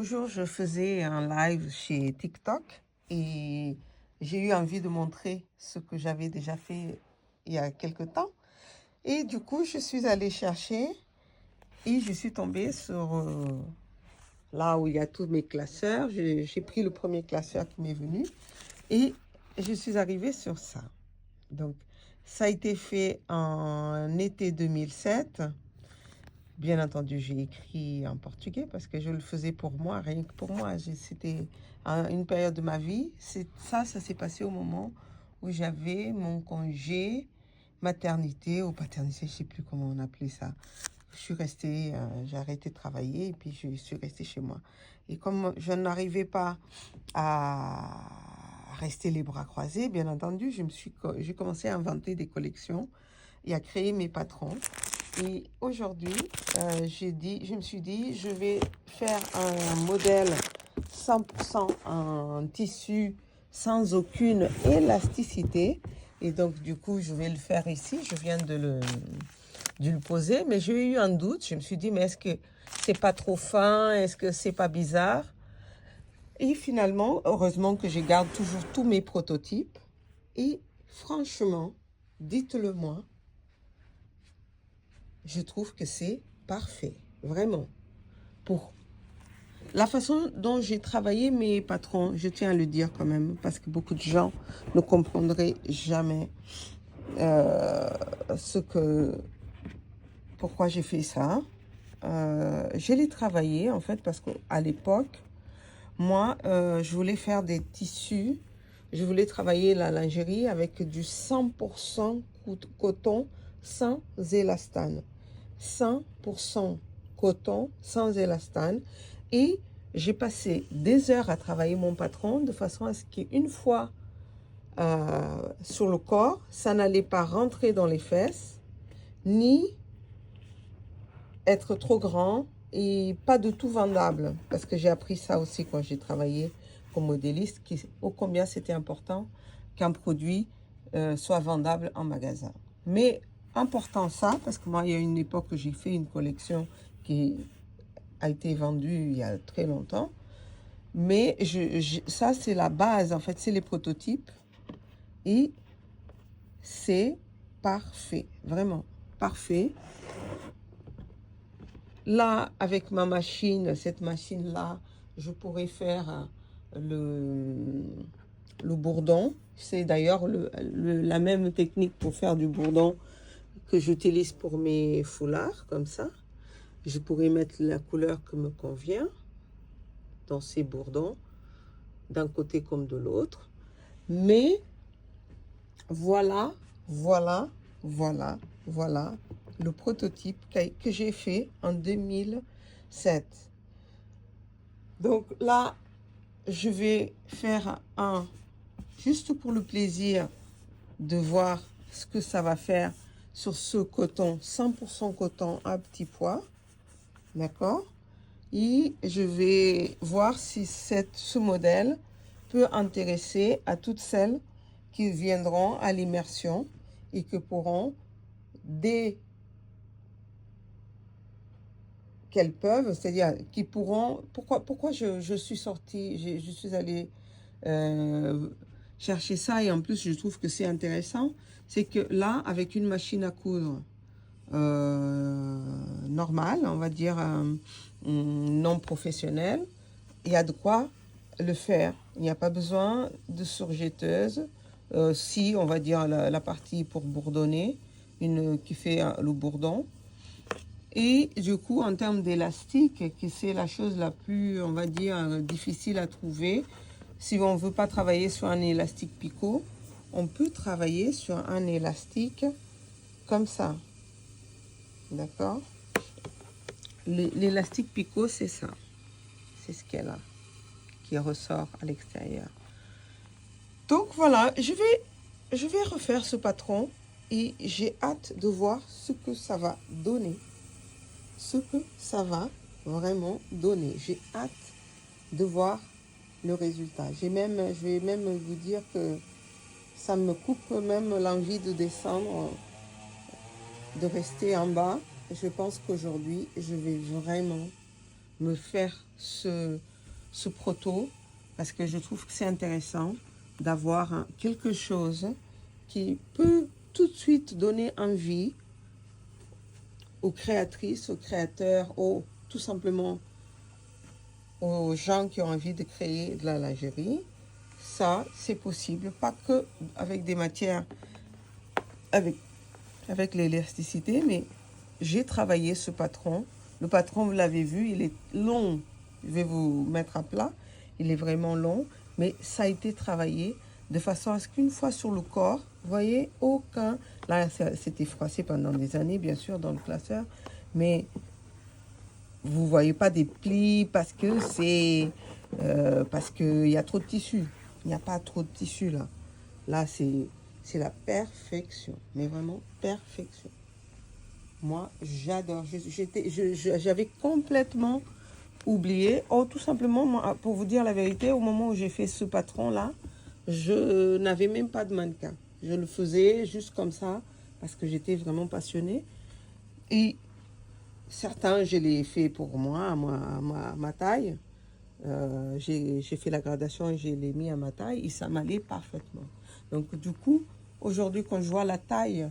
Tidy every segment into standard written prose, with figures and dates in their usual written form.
Bonjour, je faisais un live chez TikTok et j'ai eu envie de montrer ce que j'avais déjà fait il y a quelque temps. Et du coup, je suis allée chercher et je suis tombée sur là où il y a tous mes classeurs. J'ai pris le premier classeur qui m'est venu et je suis arrivée sur ça. Donc, ça a été fait en été 2007. Bien entendu, j'ai écrit en portugais parce que je le faisais pour moi, rien que pour moi. C'était une période de ma vie. Ça s'est passé au moment où j'avais mon congé maternité ou paternité, je ne sais plus comment on appelait ça. Je suis restée, j'ai arrêté de travailler et puis je suis restée chez moi. Et comme je n'arrivais pas à rester les bras croisés, bien entendu, j'ai commencé à inventer des collections et à créer mes patrons. Et aujourd'hui, je me suis dit, je vais faire un modèle 100% en tissu sans aucune élasticité. Et donc, du coup, je vais le faire ici. Je viens de le poser, mais j'ai eu un doute. Je me suis dit, mais est-ce que c'est pas trop fin? Est-ce que c'est pas bizarre? Et finalement, heureusement que je garde toujours tous mes prototypes. Et franchement, dites-le moi, je trouve que c'est parfait, vraiment. Pour la façon dont j'ai travaillé mes patrons, je tiens à le dire quand même, parce que beaucoup de gens ne comprendraient jamais pourquoi j'ai fait ça. Je l'ai travaillé en fait parce qu'à l'époque, moi, je voulais faire des tissus. Je voulais travailler la lingerie avec du 100% coton sans élastane. 100% coton sans élastane. Et j'ai passé des heures à travailler mon patron de façon à ce qu'une fois sur le corps, ça n'allait pas rentrer dans les fesses, ni être trop grand et pas de tout vendable. Parce que j'ai appris ça aussi quand j'ai travaillé comme modéliste, ô combien c'était important qu'un produit soit vendable en magasin. Mais important ça, parce que moi, il y a une époque que j'ai fait une collection qui a été vendue il y a très longtemps. Mais ça, c'est la base, en fait, c'est les prototypes. Et c'est parfait, vraiment parfait. Là, avec ma machine, cette machine-là, je pourrais faire le bourdon. C'est d'ailleurs la même technique pour faire du bourdon que j'utilise pour mes foulards, comme ça. Je pourrais mettre la couleur qui me convient dans ces bourdons, d'un côté comme de l'autre. Mais voilà le prototype que j'ai fait en 2007. Donc là, je vais faire juste pour le plaisir de voir ce que ça va faire sur ce coton, 100% coton à petit pois. D'accord? Et je vais voir si ce modèle peut intéresser à toutes celles qui viendront à l'immersion et qui pourront, dès qu'elles peuvent, c'est-à-dire qui pourront... Pourquoi je suis sortie, je suis allée chercher ça et en plus je trouve que c'est intéressant, c'est que là, avec une machine à coudre normale, on va dire non professionnelle, il y a de quoi le faire. Il n'y a pas besoin de surjetteuse. Si, on va dire, la partie pour bourdonner, qui fait le bourdon. Et du coup, en termes d'élastique, qui c'est la chose la plus, on va dire, difficile à trouver, si on ne veut pas travailler sur un élastique picot, on peut travailler sur un élastique comme ça. D'accord? L'élastique picot, c'est ça. C'est ce qu'elle a, qui ressort à l'extérieur. Donc voilà, je vais refaire ce patron et j'ai hâte de voir ce que ça va donner. Ce que ça va vraiment donner. J'ai hâte de voir le résultat. Je vais même vous dire que ça me coupe même l'envie de descendre, de rester en bas. Je pense qu'aujourd'hui, je vais vraiment me faire ce ce proto parce que je trouve que c'est intéressant d'avoir quelque chose qui peut tout de suite donner envie aux créatrices, aux créateurs, tout simplement aux gens qui ont envie de créer de la lingerie. Ça, c'est possible, pas que avec des matières, avec l'élasticité, mais j'ai travaillé ce patron. Le patron, vous l'avez vu, il est long. Je vais vous mettre à plat. Il est vraiment long, mais ça a été travaillé de façon à ce qu'une fois sur le corps, vous voyez, aucun... Là, c'était froissé pendant des années, bien sûr, dans le classeur, mais vous ne voyez pas des plis parce que parce qu'il y a trop de tissu. Il n'y a pas trop de tissu, là. Là, c'est la perfection, mais vraiment perfection. Moi, j'adore. J'avais complètement oublié. Oh, tout simplement, moi, pour vous dire la vérité, au moment où j'ai fait ce patron-là, je n'avais même pas de mannequin. Je le faisais juste comme ça, parce que j'étais vraiment passionnée. Et certains, je l'ai fait pour moi, à ma taille. J'ai fait la gradation et je l'ai mis à ma taille et ça m'allait parfaitement. Donc, du coup, aujourd'hui, quand je vois la taille,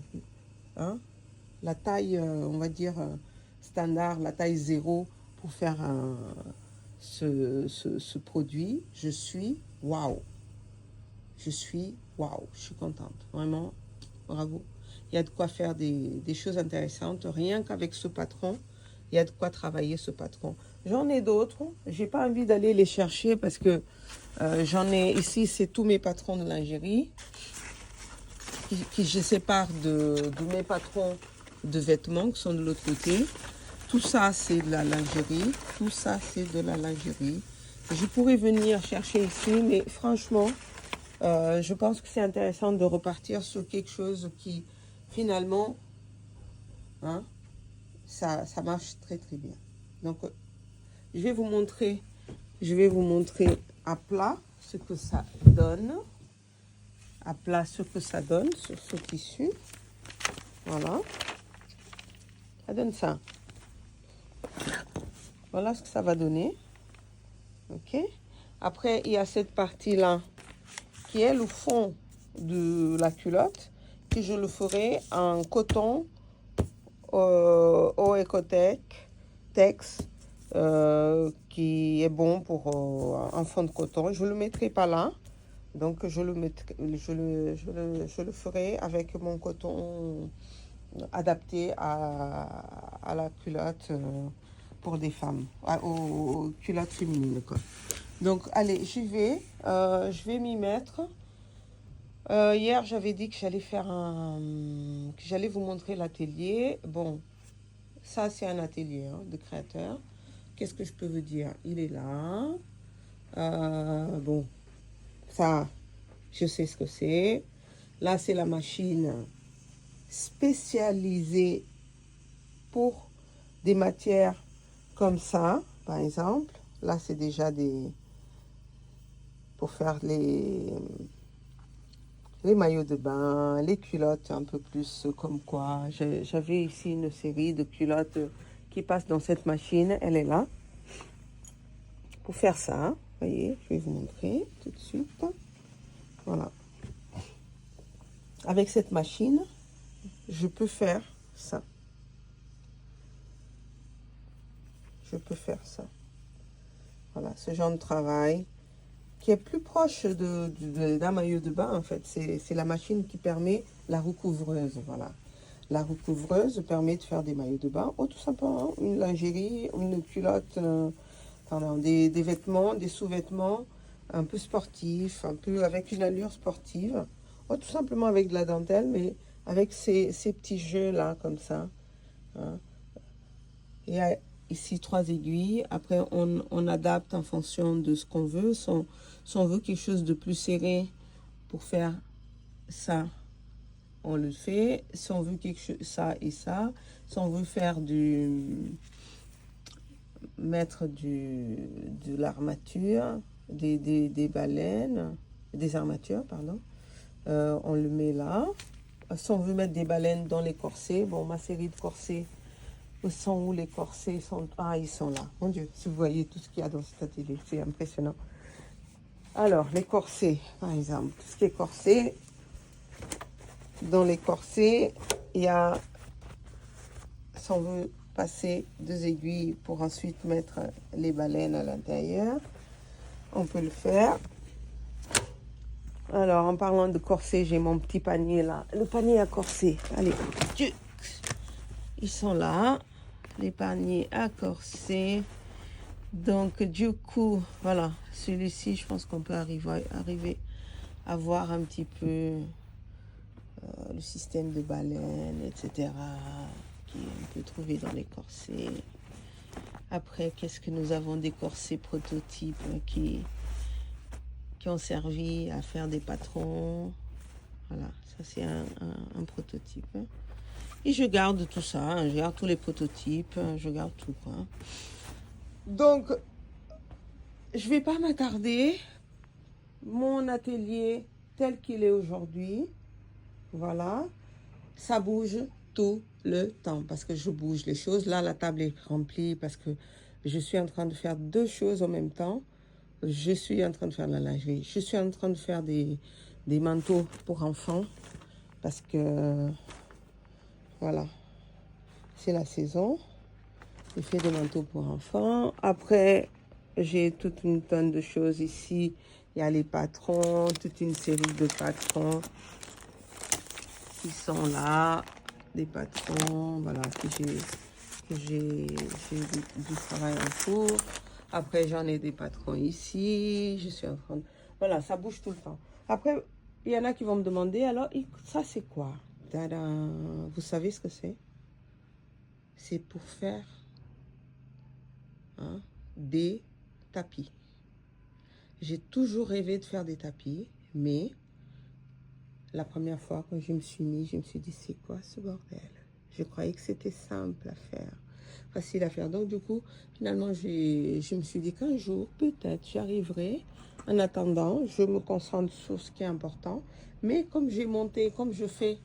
hein, la taille, on va dire, standard, la taille 0 pour faire ce produit, je suis waouh. Je suis waouh, je suis contente. Vraiment, bravo. Il y a de quoi faire des choses intéressantes. Rien qu'avec ce patron, il y a de quoi travailler ce patron. J'en ai d'autres. Je n'ai pas envie d'aller les chercher parce que j'en ai ici, c'est tous mes patrons de lingerie qui je sépare de mes patrons de vêtements qui sont de l'autre côté. Tout ça, c'est de la lingerie. Tout ça, c'est de la lingerie. Je pourrais venir chercher ici, mais franchement, je pense que c'est intéressant de repartir sur quelque chose qui, finalement, hein, ça marche très très bien. Donc, je vais vous montrer à plat ce que ça donne. À plat ce que ça donne sur ce tissu. Voilà. Ça donne ça. Voilà ce que ça va donner. Ok. Après, il y a cette partie-là qui est le fond de la culotte, que je le ferai en coton au Ecotech Tex, qui est bon pour un fond de coton. Je ne le mettrai pas là, donc je le ferai avec mon coton adapté à la culotte pour des femmes, aux culottes féminines, quoi. Donc, allez, j'y vais. Je vais m'y mettre. Hier, j'avais dit que j'allais que j'allais vous montrer l'atelier. Bon, ça, c'est un atelier de créateur. Qu'est-ce que je peux vous dire? Il est là. Bon, ça, je sais ce que c'est. Là, c'est la machine spécialisée pour des matières comme ça, par exemple. Là, c'est déjà pour faire les maillots de bain, les culottes un peu plus comme quoi. J'avais ici une série de culottes qui passent dans cette machine. Elle est là. Pour faire ça, vous voyez, je vais vous montrer tout de suite. Voilà. Avec cette machine, je peux faire ça. Je peux faire ça. Voilà, ce genre de travail qui est plus proche d'un maillot de bain, en fait. C'est la machine qui permet la recouvreuse, voilà. La recouvreuse permet de faire des maillots de bain ou tout simplement une lingerie, une culotte, des vêtements, des sous-vêtements un peu sportifs, un peu avec une allure sportive, ou tout simplement avec de la dentelle, mais avec ces petits jeux-là, comme ça. Hein. Il y a ici 3 aiguilles. Après, on adapte en fonction de ce qu'on veut. Si on veut quelque chose de plus serré pour faire ça, on le fait. Si on veut quelque chose, ça et ça. Si on veut faire mettre de l'armature, des baleines, des armatures, pardon, on le met là. Si on veut mettre des baleines dans les corsets, bon, ma série de corsets, Où sont où les corsets? Ah, ils sont là. Mon Dieu, si vous voyez tout ce qu'il y a dans cet atelier, c'est impressionnant. Alors, les corsets, par exemple. Tout ce qui est corset. Dans les corsets, il y a, si on veut passer 2 aiguilles pour ensuite mettre les baleines à l'intérieur, on peut le faire. Alors, en parlant de corset, j'ai mon petit panier là. Le panier à corset. Allez, ils sont là. Les paniers à corset. Donc, du coup, voilà. Celui-ci, je pense qu'on peut arriver à voir un petit peu le système de baleine, etc. qu'on peut trouver dans les corsets. Après, qu'est-ce que nous avons? Des corsets prototypes qui ont servi à faire des patrons. Voilà, ça c'est un prototype. Et je garde tout ça, je garde tous les prototypes, je garde tout, quoi. Donc, je vais pas m'attarder. Mon atelier tel qu'il est aujourd'hui, voilà, ça bouge tout le temps parce que je bouge les choses. Là, la table est remplie parce que je suis en train de faire 2 choses en même temps. Je suis en train de faire la lingerie. Je suis en train de faire des manteaux pour enfants parce que, voilà, c'est la saison. Je fais des manteaux pour enfants. Après, j'ai toute une tonne de choses ici. Il y a les patrons, toute une série de patrons qui sont là. Des patrons, voilà, que j'ai du travail en cours. Après, j'en ai des patrons ici. Je suis en train de... Voilà, ça bouge tout le temps. Après, il y en a qui vont me demander, alors, ça c'est quoi? Tadam. Vous savez ce que c'est? C'est pour faire des tapis. J'ai toujours rêvé de faire des tapis, mais la première fois quand je me suis mis, je me suis dit, c'est quoi ce bordel? Je croyais que c'était simple à faire, facile à faire. Donc du coup, finalement, je me suis dit qu'un jour, peut-être, j'y arriverai. En attendant, je me concentre sur ce qui est important. Mais comme j'ai monté, comme je fais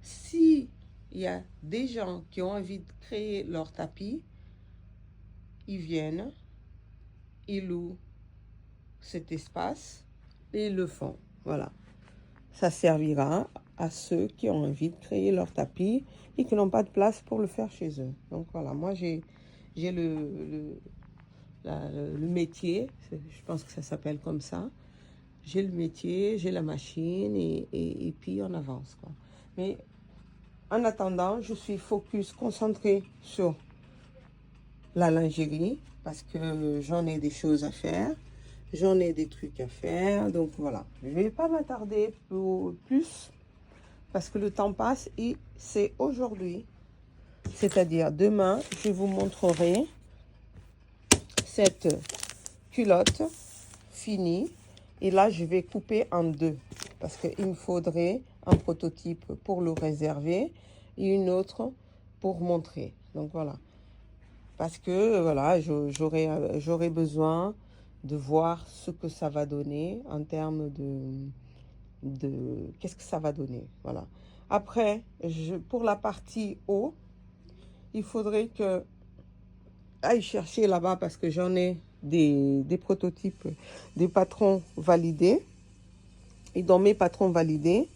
si il y a des gens qui ont envie de créer leur tapis, ils viennent, ils louent cet espace et ils le font. Voilà. Ça servira à ceux qui ont envie de créer leur tapis et qui n'ont pas de place pour le faire chez eux. Donc voilà, moi j'ai le métier, je pense que ça s'appelle comme ça. J'ai le métier, j'ai la machine et puis on avance, quoi. Mais en attendant, je suis focus, concentrée sur la lingerie parce que j'en ai des choses à faire. J'en ai des trucs à faire. Donc voilà, je ne vais pas m'attarder plus parce que le temps passe et c'est aujourd'hui. C'est-à-dire demain, je vous montrerai cette culotte finie. Et là, je vais couper en 2 parce qu'il me faudrait un prototype pour le réserver et une autre pour montrer. Donc voilà. Parce que voilà, j'aurai besoin de voir ce que ça va donner en termes de qu'est-ce que ça va donner. Voilà. Après, pour la partie haut, il faudrait que aille chercher là-bas parce que j'en ai des prototypes, des patrons validés. Et dans mes patrons validés,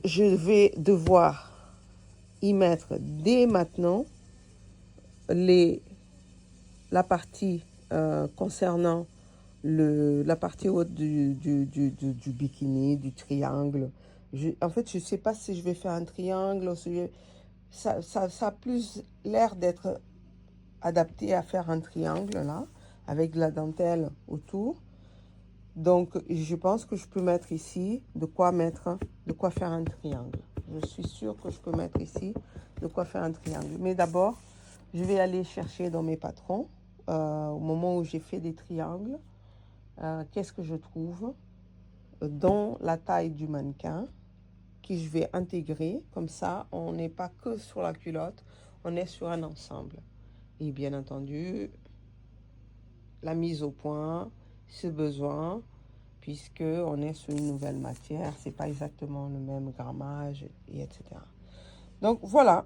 je vais devoir y mettre dès maintenant la partie concernant la partie haute du bikini, du triangle. En fait, je ne sais pas si je vais faire un triangle. Ça a plus l'air d'être adapté à faire un triangle, là, avec de la dentelle autour. Donc, je pense que je peux mettre ici de quoi faire un triangle. Je suis sûre que je peux mettre ici de quoi faire un triangle. Mais d'abord, je vais aller chercher dans mes patrons, au moment où j'ai fait des triangles, qu'est-ce que je trouve dans la taille du mannequin, que je vais intégrer. Comme ça, on n'est pas que sur la culotte, on est sur un ensemble. Et bien entendu, la mise au point, ce besoin. puisque on est sur une nouvelle matière, c'est pas exactement le même grammage, et etc. Donc voilà,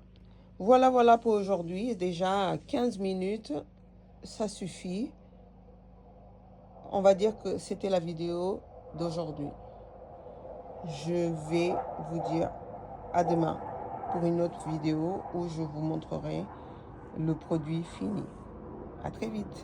voilà pour aujourd'hui. Déjà 15 minutes, ça suffit. On va dire que c'était la vidéo d'aujourd'hui. Je vais vous dire à demain pour une autre vidéo où je vous montrerai le produit fini. À très vite.